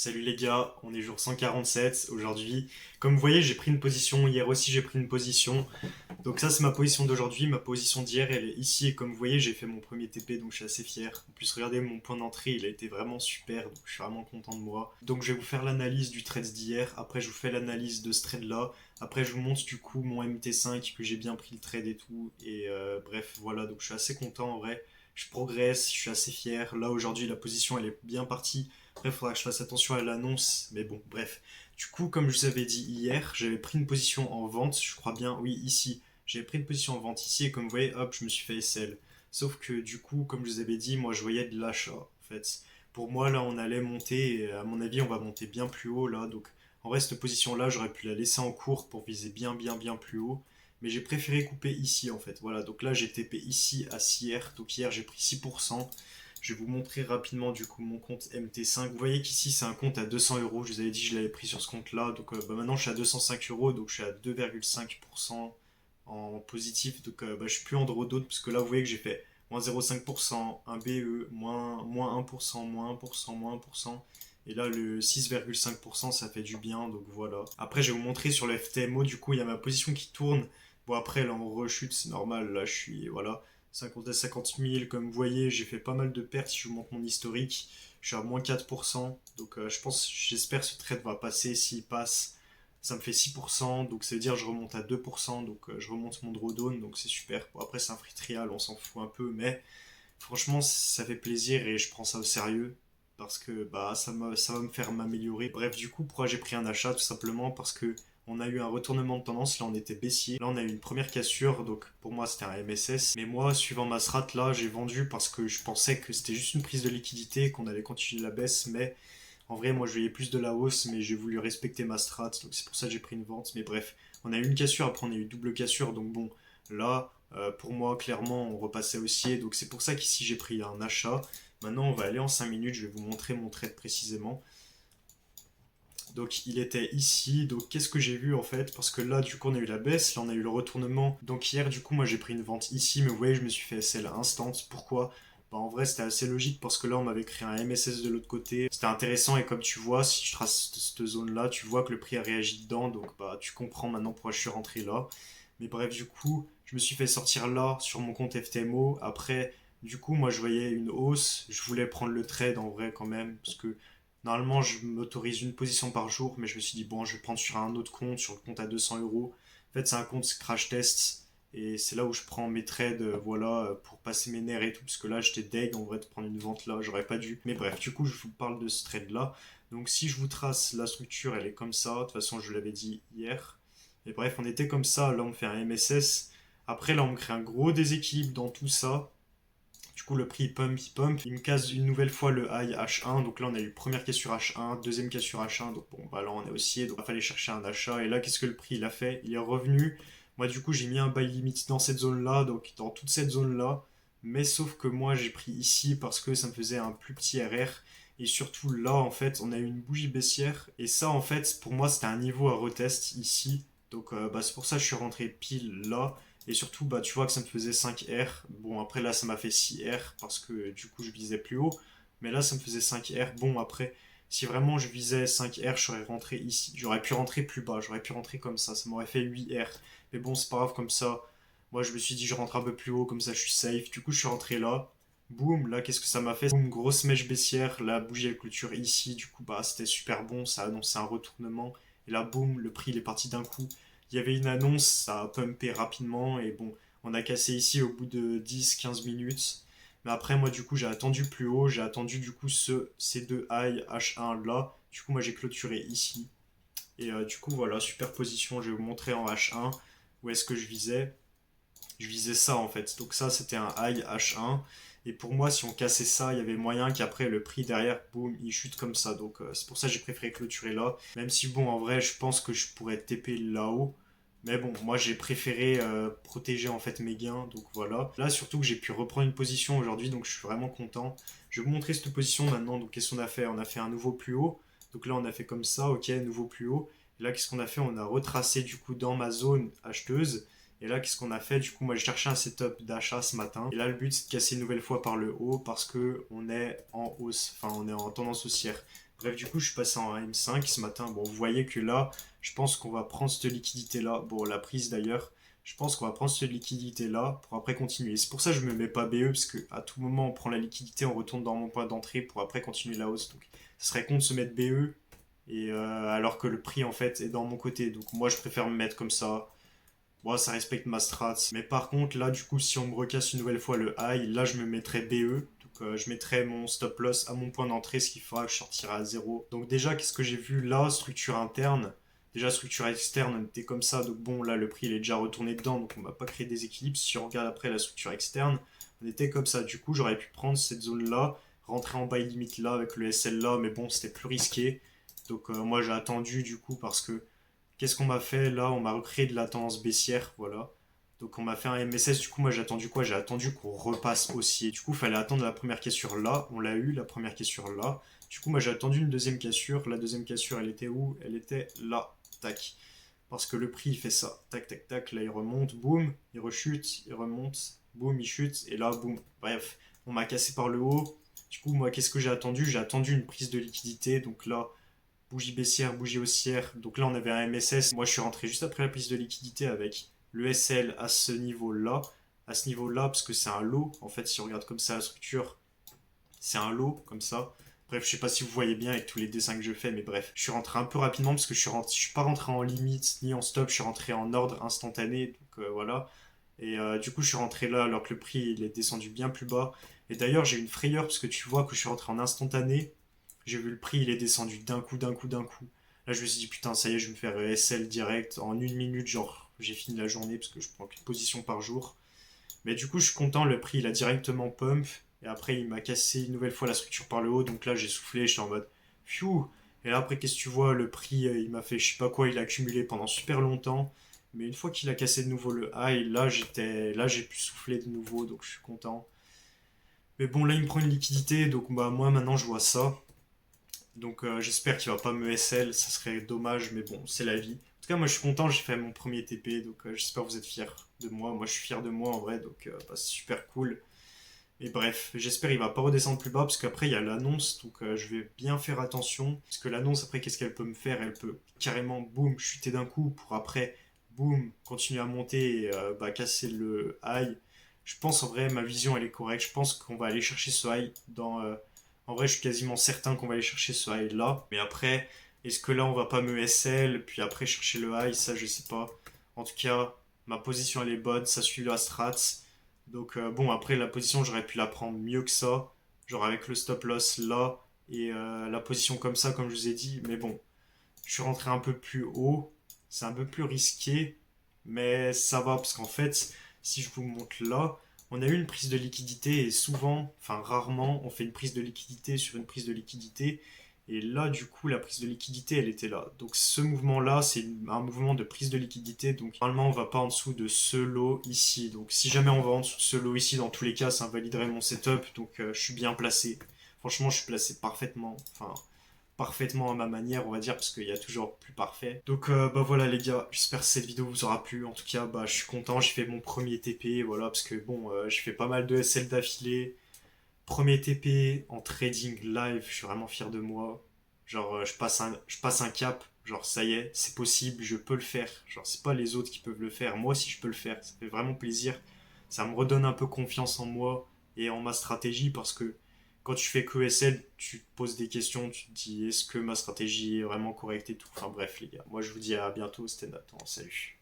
Salut les gars, on est jour 147 aujourd'hui. Comme vous voyez, j'ai pris une position. Hier aussi, j'ai pris une position. Donc, ça, c'est ma position d'aujourd'hui. Ma position d'hier, elle est ici. Et comme vous voyez, j'ai fait mon premier TP, donc je suis assez fier. En plus, regardez mon point d'entrée, il a été vraiment super. Donc, je suis vraiment content de moi. Donc, je vais vous faire l'analyse du trade d'hier. Après, je vous fais l'analyse de ce trade-là. Après, je vous montre du coup mon MT5, que j'ai bien pris le trade et tout. Et bref, voilà. Donc, je suis assez content en vrai. Je progresse, je suis assez fier. Là, aujourd'hui, la position, elle est bien partie. Après, il faudra que je fasse attention à l'annonce, mais bon, bref. Du coup, comme je vous avais dit hier, j'avais pris une position en vente, je crois bien, oui, ici. J'avais pris une position en vente ici, et comme vous voyez, hop, je me suis fait SL. Sauf que du coup, comme je vous avais dit, moi, je voyais de l'achat, en fait. Pour moi, là, on allait monter, et à mon avis, on va monter bien plus haut, là. Donc, en vrai, cette position-là, j'aurais pu la laisser en cours pour viser bien, bien, bien plus haut. Mais j'ai préféré couper ici, en fait. Voilà, donc là, j'ai TP ici à hier. Donc hier, j'ai pris 6%. Je vais vous montrer rapidement du coup mon compte MT5. Vous voyez qu'ici c'est un compte à 200 euros. Je vous avais dit que je l'avais pris sur ce compte-là. Donc maintenant je suis à 205 euros. Donc je suis à 2,5% en positif. Donc je suis plus en drawdown parce que là vous voyez que j'ai fait moins 0,5%, un BE, moins 1%, moins 1%, moins 1%. Et là le 6,5% ça fait du bien. Donc voilà. Après je vais vous montrer sur le FTMO. Du coup il y a ma position qui tourne. Bon après là on rechute, c'est normal. Là je suis... Voilà. 50 à 50 000, comme vous voyez, j'ai fait pas mal de pertes si je vous montre mon historique. Je suis à moins 4%. Donc je pense, j'espère que ce trade va passer. S'il passe, ça me fait 6%. Donc ça veut dire que je remonte à 2%. Donc je remonte mon drawdown. Donc c'est super. Bon, après, c'est un free trial, on s'en fout un peu. Mais franchement, ça fait plaisir et je prends ça au sérieux. Parce que bah, ça va me faire m'améliorer. Bref, du coup, pourquoi j'ai pris un achat? Tout simplement parce que on a eu un retournement de tendance, là on était baissier. Là on a eu une première cassure, donc pour moi c'était un MSS. Mais moi, suivant ma strat, là j'ai vendu parce que je pensais que c'était juste une prise de liquidité, qu'on allait continuer la baisse. Mais en vrai, moi je voyais plus de la hausse, mais j'ai voulu respecter ma strat, donc c'est pour ça que j'ai pris une vente. Mais bref, on a eu une cassure, après on a eu double cassure, donc bon, là pour moi clairement on repassait haussier, donc c'est pour ça qu'ici j'ai pris un achat. Maintenant on va aller en 5 minutes, je vais vous montrer mon trade précisément. Donc il était ici, donc qu'est-ce que j'ai vu en fait? Parce que là du coup on a eu la baisse, là on a eu le retournement. Donc hier du coup moi j'ai pris une vente ici, mais vous voyez je me suis fait SL instant. Pourquoi? Bah, en vrai c'était assez logique parce que là on m'avait créé un MSS de l'autre côté. C'était intéressant et comme tu vois, si je trace cette zone là, tu vois que le prix a réagi dedans. Donc bah tu comprends maintenant pourquoi je suis rentré là. Mais bref du coup je me suis fait sortir là sur mon compte FTMO. Après du coup moi je voyais une hausse, je voulais prendre le trade en vrai quand même parce que normalement, je m'autorise une position par jour, mais je me suis dit, bon, je vais prendre sur un autre compte, sur le compte à 200 euros. En fait, c'est un compte crash test, et c'est là où je prends mes trades, voilà, pour passer mes nerfs et tout, parce que là, j'étais deg en vrai de prendre une vente là, j'aurais pas dû. Mais bref, du coup, je vous parle de ce trade là. Donc, si je vous trace la structure, elle est comme ça. De toute façon, je l'avais dit hier. Et bref, on était comme ça. Là, on me fait un MSS. Après, là, on me crée un gros déséquilibre dans tout ça. Du coup, le prix il pump, il pump. Il me casse une nouvelle fois le high H1. Donc là, on a eu première caisse sur H1, deuxième caisse sur H1. Donc bon, bah là, on est haussier. Donc il fallait chercher un achat. Et là, qu'est-ce que le prix il a fait? Il est revenu. Moi, du coup, j'ai mis un buy limit dans cette zone-là. Donc dans toute cette zone-là. Mais sauf que moi, j'ai pris ici parce que ça me faisait un plus petit RR. Et surtout là, en fait, on a eu une bougie baissière. Et ça, en fait, pour moi, c'était un niveau à retest ici. Donc bah, c'est pour ça que je suis rentré pile là. Et surtout, bah, tu vois que ça me faisait 5R. Bon, après, là, ça m'a fait 6R parce que du coup, je visais plus haut. Mais là, ça me faisait 5R. Bon, après, si vraiment je visais 5R, je serais rentré ici. J'aurais pu rentrer plus bas. J'aurais pu rentrer comme ça m'aurait fait 8R. Mais bon, c'est pas grave comme ça. Moi, je me suis dit, je rentre un peu plus haut. Comme ça, je suis safe. Du coup, je suis rentré là. Boum, là, qu'est-ce que ça m'a fait? Boum, grosse mèche baissière. La bougie à clôture ici. Du coup, bah, c'était super bon. Ça annonçait un retournement. Et là, boum, le prix, il est parti d'un coup. Il y avait une annonce, ça a pumpé rapidement et bon, on a cassé ici au bout de 10-15 minutes. Mais après, moi, du coup, j'ai attendu plus haut, j'ai attendu du coup ces deux high H1 là. Du coup, moi, j'ai clôturé ici. Et du coup, voilà, super position. Je vais vous montrer en H1 où est-ce que je visais. Je visais ça en fait. Donc, ça, c'était un high H1. Et pour moi, si on cassait ça, il y avait moyen qu'après le prix derrière, boum, il chute comme ça. Donc, c'est pour ça que j'ai préféré clôturer là. Même si, bon, en vrai, je pense que je pourrais TP là-haut. Mais bon, moi j'ai préféré protéger en fait mes gains, donc voilà. Là surtout que j'ai pu reprendre une position aujourd'hui, donc je suis vraiment content. Je vais vous montrer cette position maintenant. Donc qu'est-ce qu'on a fait? On a fait un nouveau plus haut. Donc là on a fait comme ça, ok, nouveau plus haut. Et là qu'est-ce qu'on a fait? On a retracé du coup dans ma zone acheteuse. Et là qu'est-ce qu'on a fait? Du coup moi j'ai cherché un setup d'achat ce matin. Et là le but c'est de casser une nouvelle fois par le haut parce que on est en hausse, enfin on est en tendance haussière. Bref, du coup, je suis passé en M5 ce matin. Bon, vous voyez que là, je pense qu'on va prendre cette liquidité-là. Bon, la prise d'ailleurs. Je pense qu'on va prendre cette liquidité-là pour après continuer. C'est pour ça que je me mets pas BE, parce que à tout moment, on prend la liquidité, on retourne dans mon point d'entrée pour après continuer la hausse. Donc, ce serait con de se mettre BE, alors que le prix, en fait, est dans mon côté. Donc, moi, je préfère me mettre comme ça. Bon, ça respecte ma strat. Mais par contre, là, du coup, si on me recasse une nouvelle fois le high, là, je me mettrais BE. Donc, je mettrais mon stop loss à mon point d'entrée, ce qui fera que je sortirai à zéro. Donc, déjà, qu'est-ce que j'ai vu là? Structure interne. Déjà, structure externe, on était comme ça. Donc, bon, là, le prix, il est déjà retourné dedans. Donc, on va pas créer des équilibres. Si on regarde après la structure externe, on était comme ça. Du coup, j'aurais pu prendre cette zone-là, rentrer en buy limit là avec le SL là. Mais bon, c'était plus risqué. Donc, moi, j'ai attendu, du coup, parce que qu'est-ce qu'on m'a fait là? On m'a recréé de la tendance baissière, voilà. Donc on m'a fait un MSS, du coup moi j'ai attendu quoi? J'ai attendu qu'on repasse haussier. Du coup il fallait attendre la première cassure là, on l'a eu, la première cassure là. Du coup moi j'ai attendu une deuxième cassure, la deuxième cassure elle était où? Elle était là, tac. Parce que le prix il fait ça, tac tac tac, là il remonte, boum, il rechute, il remonte, boum, il chute, et là boum. Bref, on m'a cassé par le haut. Du coup moi qu'est-ce que j'ai attendu? J'ai attendu une prise de liquidité, donc là bougie baissière, bougie haussière. Donc là, on avait un MSS. Moi, je suis rentré juste après la prise de liquidité avec le SL à ce niveau-là. À ce niveau-là, parce que c'est un lot. En fait, si on regarde comme ça la structure, c'est un lot, comme ça. Bref, je sais pas si vous voyez bien avec tous les dessins que je fais, mais bref. Je suis rentré un peu rapidement parce que je suis pas rentré en limite ni en stop. Je suis rentré en ordre instantané. Donc voilà. Et du coup, je suis rentré là alors que le prix il est descendu bien plus bas. Et d'ailleurs, j'ai une frayeur parce que tu vois que je suis rentré en instantané. J'ai vu le prix, il est descendu d'un coup, d'un coup, d'un coup. Là, je me suis dit, putain, ça y est, je vais me faire SL direct en une minute. Genre, j'ai fini la journée parce que je prends qu'une position par jour. Mais du coup, je suis content. Le prix, il a directement pump. Et après, il m'a cassé une nouvelle fois la structure par le haut. Donc là, j'ai soufflé. Je suis en mode, phew. Et là, après, qu'est-ce que tu vois? Le prix, il m'a fait, je sais pas quoi, il a accumulé pendant super longtemps. Mais une fois qu'il a cassé de nouveau le high, là, j'ai pu souffler de nouveau. Donc, je suis content. Mais bon, là, il me prend une liquidité. Donc, bah, moi, maintenant, je vois ça. Donc j'espère qu'il va pas me SL, ça serait dommage, mais bon, c'est la vie. En tout cas, moi je suis content, j'ai fait mon premier TP, donc j'espère que vous êtes fiers de moi. Moi je suis fier de moi en vrai, donc bah, c'est super cool. Et bref, j'espère qu'il va pas redescendre plus bas, parce qu'après il y a l'annonce, donc je vais bien faire attention. Parce que l'annonce, après, qu'est-ce qu'elle peut me faire? Elle peut carrément, boum, chuter d'un coup, pour après, boum, continuer à monter et bah, casser le high. Je pense en vrai, ma vision elle est correcte. Je pense qu'on va aller chercher ce high dans. En vrai, je suis quasiment certain qu'on va aller chercher ce high là. Mais après, est-ce que là on va pas me SL, puis après chercher le high? Ça, je sais pas. En tout cas, ma position elle est bonne, ça suit la strat. Donc bon, après la position, j'aurais pu la prendre mieux que ça. Genre avec le stop loss là et la position comme ça, comme je vous ai dit. Mais bon, je suis rentré un peu plus haut. C'est un peu plus risqué, mais ça va parce qu'en fait, si je vous montre là, on a eu une prise de liquidité et souvent, enfin rarement, on fait une prise de liquidité sur une prise de liquidité. Et là, du coup, la prise de liquidité, elle était là. Donc ce mouvement-là, c'est un mouvement de prise de liquidité. Donc normalement, on va pas en dessous de ce lot ici. Donc si jamais on va en dessous de ce lot ici, dans tous les cas, ça invaliderait mon setup. Donc je suis bien placé. Franchement, je suis placé parfaitement. Enfin, parfaitement à ma manière, on va dire, parce qu'il y a toujours plus parfait. Donc bah voilà les gars, j'espère que cette vidéo vous aura plu. En tout cas, bah je suis content, j'ai fait mon premier TP, voilà, parce que bon, j'ai fait pas mal de SL d'affilée. Premier TP en trading live, je suis vraiment fier de moi. Genre je passe un cap, genre ça y est, c'est possible, je peux le faire. Genre c'est pas les autres qui peuvent le faire, moi aussi je peux le faire. Ça fait vraiment plaisir. Ça me redonne un peu confiance en moi et en ma stratégie parce que quand tu fais que SL, tu te poses des questions, tu te dis est-ce que ma stratégie est vraiment correcte et tout. Enfin bref les gars, moi je vous dis à bientôt, c'était Nathan, salut.